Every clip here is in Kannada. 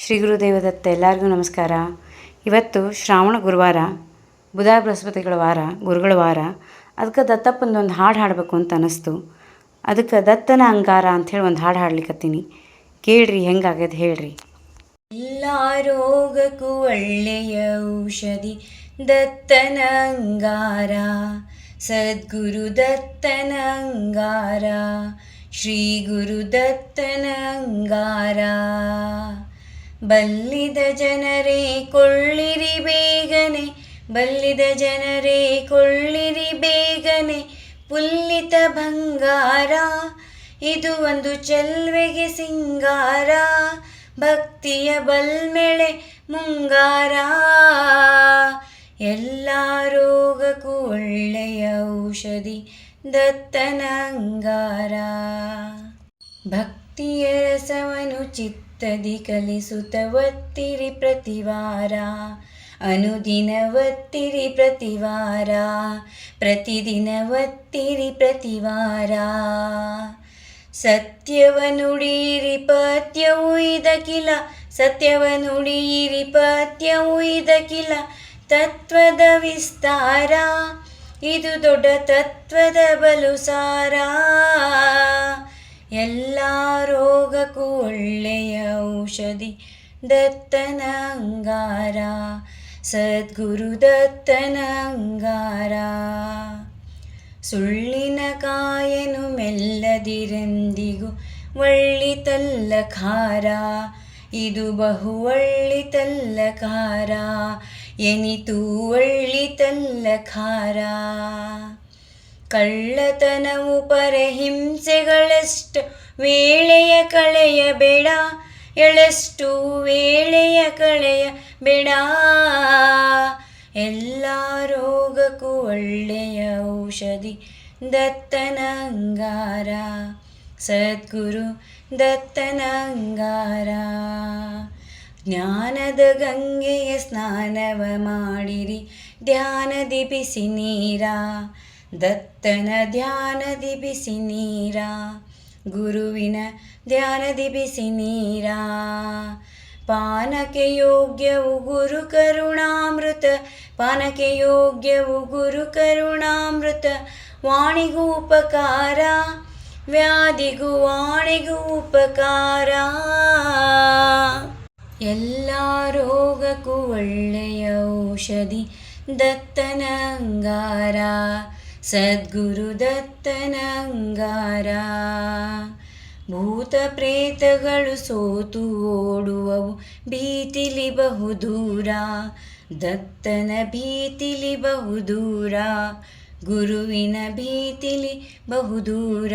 ಶ್ರೀ ಗುರುದೇವದತ್ತ. ಎಲ್ಲರಿಗೂ ನಮಸ್ಕಾರ. ಇವತ್ತು ಶ್ರಾವಣ ಗುರುವಾರ, ಬುಧ ಬೃಹಸ್ಪತಿಗಳ ವಾರ, ಗುರುಗಳ ವಾರ. ಅದಕ್ಕೆ ದತ್ತಪ್ಪಂದೊಂದು ಹಾಡು ಹಾಡಬೇಕು ಅಂತ ಅನ್ನಿಸ್ತು. ಅದಕ್ಕೆ ದತ್ತನ ಅಂಗಾರ ಅಂಥೇಳಿ ಒಂದು ಹಾಡು ಹಾಡ್ಲಿಕ್ಕತ್ತೀನಿ. ಕೇಳ್ರಿ, ಹೆಂಗಾಗ್ಯದ ಹೇಳ್ರಿ. ಎಲ್ಲ ರೋಗಕ್ಕೂ ಒಳ್ಳೆಯ ಔಷಧಿ ದತ್ತನ ಅಂಗಾರ, ಸದ್ಗುರು ದತ್ತನ ಅಂಗಾರ, ಶ್ರೀ ಗುರು ದತ್ತನ ಅಂಗಾರ. ಬಲ್ಲಿದ ಜನರೇ ಕೊಳ್ಳಿರಿ ಬೇಗನೆ, ಬಲ್ಲಿದ ಜನರೇ ಕೊಳ್ಳಿರಿ ಬೇಗನೆ, ಪುಲ್ಲಿತ ಬಂಗಾರ ಇದು ಒಂದು ಚೆಲ್ವೆಗೆ ಸಿಂಗಾರ, ಭಕ್ತಿಯ ಬಲ್ಮೆಳೆ ಮುಂಗಾರ. ಎಲ್ಲ ರೋಗಕ್ಕೂ ಒಳ್ಳೆಯ ಔಷಧಿ ದತ್ತನ ಅಂಗಾರ. ಭಕ್ತಿಯ ರಸವನು ಚಿತ್ತದಿ ಕಲಿಸುತ್ತ ಒತ್ತಿರಿ ಪ್ರತಿವಾರ, ಅನುದಿನ ಒತ್ತಿರಿ ಪ್ರತಿವಾರ, ಪ್ರತಿದಿನ ಒತ್ತಿರಿ ಪ್ರತಿವಾರ. ಸತ್ಯವ ನುಡಿಯಿರಿ ಪತ್ಯವು ಇದಕ್ಕಿಲ್ಲ, ಸತ್ಯವ ನುಡಿಯಿರಿ ಪತ್ಯವು ಇದಕ್ಕಿಲ್ಲ, ತತ್ವದ ವಿಸ್ತಾರ ಇದು ದೊಡ್ಡ ತತ್ವದ ಬಲು ಸಾರ. ಎಲ್ಲ ರೋಗಕ್ಕೂ ಒಳ್ಳೆಯ ಔಷಧಿ ದತ್ತನ ಅಂಗಾರ, ಸದ್ಗುರು ದತ್ತನ ಅಂಗಾರ. ಸುಳ್ಳಿನ ಕಾಯನು ಮೆಲ್ಲದಿರೆಂದಿಗೂ ಒಳ್ಳಿತಲ್ಲ ಖಾರ, ಇದು ಬಹು ಒಳ್ಳಿತಲ್ಲ ಖಾರ, ಎನಿತು ಒಳ್ಳಿತಲ್ಲ ಖಾರ. ಕಳ್ಳತನವು ಪರಹಿಂಸೆಗಳೆಷ್ಟು ವೇಳೆಯ ಕಳೆಯಬೇಡ, ಎಳೆಷ್ಟು ವೇಳೆಯ ಕಳೆಯಬೇಡ. ಎಲ್ಲ ರೋಗಕ್ಕೂ ಒಳ್ಳೆಯ ಔಷಧಿ ದತ್ತನ ಅಂಗಾರ, ಸದ್ಗುರು ದತ್ತನ ಅಂಗಾರ. ಜ್ಞಾನದ ಗಂಗೆಯ ಸ್ನಾನವ ಮಾಡಿರಿ ಧ್ಯಾನದಿ ಬಿಸಿ ನೀರ, ದತ್ತನ ಧ್ಯಾನದಿ ಬಿಸಿ ನೀರ, ಗುರುವಿನ ಧ್ಯಾನದಿ ಬಿಸಿ ನೀರ. ಪಾನಕ್ಕೆ ಯೋಗ್ಯವು ಗುರು ಕರುಣಾಮೃತ, ಪಾನಕ್ಕೆ ಯೋಗ್ಯವು ಗುರು ಕರುಣಾಮೃತ, ವಾಣಿಗೂ ಉಪಕಾರ ವ್ಯಾಧಿಗೂ ವಾಣಿಗೂ ಉಪಕಾರ. ಎಲ್ಲ ರೋಗಕ್ಕೂ ಒಳ್ಳೆಯ ಔಷಧಿ ದತ್ತನ ಅಂಗಾರ, ಸದ್ಗುರು ದತ್ತನ ಅಂಗಾರ. ಭೂತ ಪ್ರೇತಗಳು ಸೋತು ಓಡುವವು ಭೀತಿಲಿ ಬಹುದೂರ, ದತ್ತನ ಭೀತಿಲಿ ಬಹುದೂರ, ಗುರುವಿನ ಭೀತಿಲಿ ಬಹುದೂರ.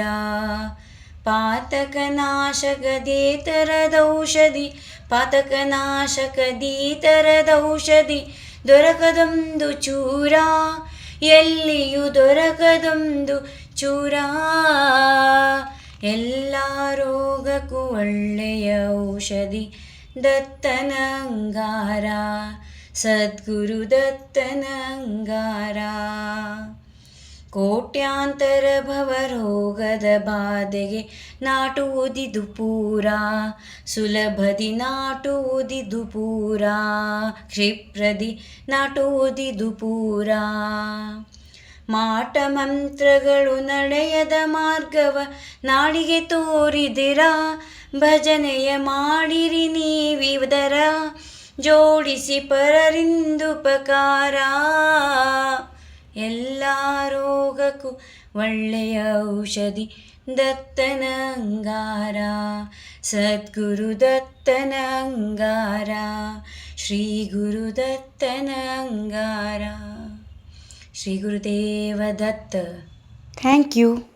ಪಾತಕನಾಶಕದೇತರದೌಷಧಿ, ಪಾತಕನಾಶಕದೀತರದೌಷಧಿ ದೊರಕದೊಂದು ಚೂರ, ಎಲ್ಲಿಯೂ ದೊರಕದೊಂದು ಚೂರ. ಎಲ್ಲ ರೋಗಕ್ಕೂ ಒಳ್ಳೆಯ ಔಷಧಿ ದತ್ತನ ಅಂಗಾರ, ಸದ್ಗುರು ದತ್ತನ ಅಂಗಾರ. ಕೋಟ್ಯಾಂತರ ಭವರೋಗದ ಬಾಧೆಗೆ ನಾಟುವುದಿದು ಪೂರ, ಸುಲಭದಿ ನಾಟುವುದಿದು ಪೂರ, ಕ್ಷಿಪ್ರದಿ ನಾಟುವುದಿದು ಪೂರ. ಮಾಟ ಮಂತ್ರಗಳು ನಡೆಯದ ಮಾರ್ಗವ ನಾಡಿಗೆ ತೋರಿದಿರ, ಭಜನೆಯ ಮಾಡಿರಿ ನೀವಿದರ, ಜೋಡಿಸಿ ಪರರಿಂದುಪಕಾರ. ಎಲ್ಲ ರೋಗಕ್ಕೂ ಒಳ್ಳೆಯ ಔಷಧಿ ದತ್ತನ ಅಂಗಾರ, ಸದ್ಗುರು ದತ್ತನ ಅಂಗಾರ, ಶ್ರೀ ಗುರು ದತ್ತನ ಅಂಗಾರ. ಶ್ರೀ ಗುರುದೇವ ದತ್ತ. Thank you.